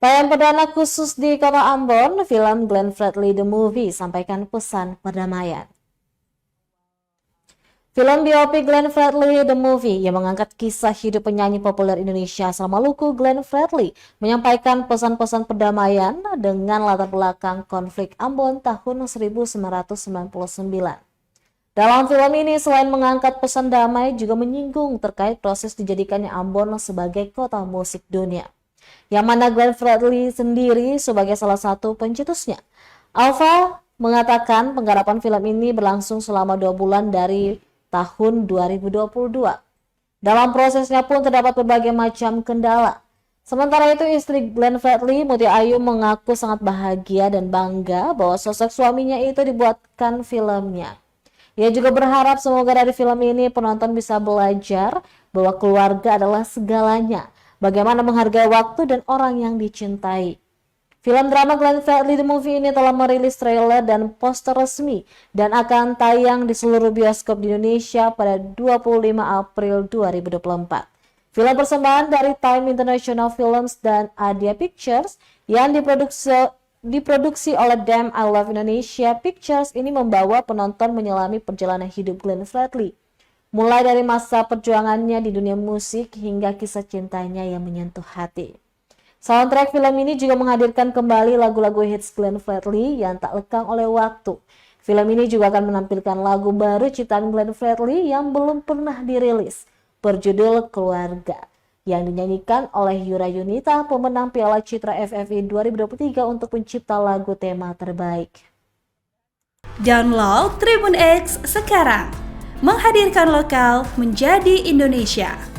Tayang perdana khusus di Kota Ambon, film Glenn Fredly The Movie sampaikan pesan perdamaian. Film biopic Glenn Fredly The Movie yang mengangkat kisah hidup penyanyi populer Indonesia asal Maluku Glenn Fredly menyampaikan pesan-pesan perdamaian dengan latar belakang konflik Ambon tahun 1999. Dalam film ini selain mengangkat pesan damai juga menyinggung terkait proses dijadikannya Ambon sebagai kota musik dunia, yang mana Glenn Fredly sendiri sebagai salah satu pencetusnya. Alfa mengatakan penggarapan film ini berlangsung selama 2 bulan dari tahun 2022. Dalam prosesnya pun terdapat berbagai macam kendala. Sementara itu istri Glenn Fredly, Mutia Ayu, mengaku sangat bahagia dan bangga bahwa sosok suaminya itu dibuatkan filmnya. Ia juga berharap semoga dari film ini penonton bisa belajar bahwa keluarga adalah segalanya, bagaimana menghargai waktu dan orang yang dicintai. Film drama Glenn Fredly The Movie ini telah merilis trailer dan poster resmi dan akan tayang di seluruh bioskop di Indonesia pada 25 April 2024. Film persembahan dari Time International Films dan Adia Pictures yang diproduksi oleh Damn I Love Indonesia Pictures ini membawa penonton menyelami perjalanan hidup Glenn Fredly, mulai dari masa perjuangannya di dunia musik hingga kisah cintanya yang menyentuh hati. Soundtrack film ini juga menghadirkan kembali lagu-lagu hits Glenn Fredly yang tak lekang oleh waktu. Film ini juga akan menampilkan lagu baru ciptaan Glenn Fredly yang belum pernah dirilis, berjudul Keluarga, yang dinyanyikan oleh Yura Yunita, pemenang Piala Citra FFI 2023 untuk pencipta lagu tema terbaik. Download Tribun X sekarang, menghadirkan lokal menjadi Indonesia.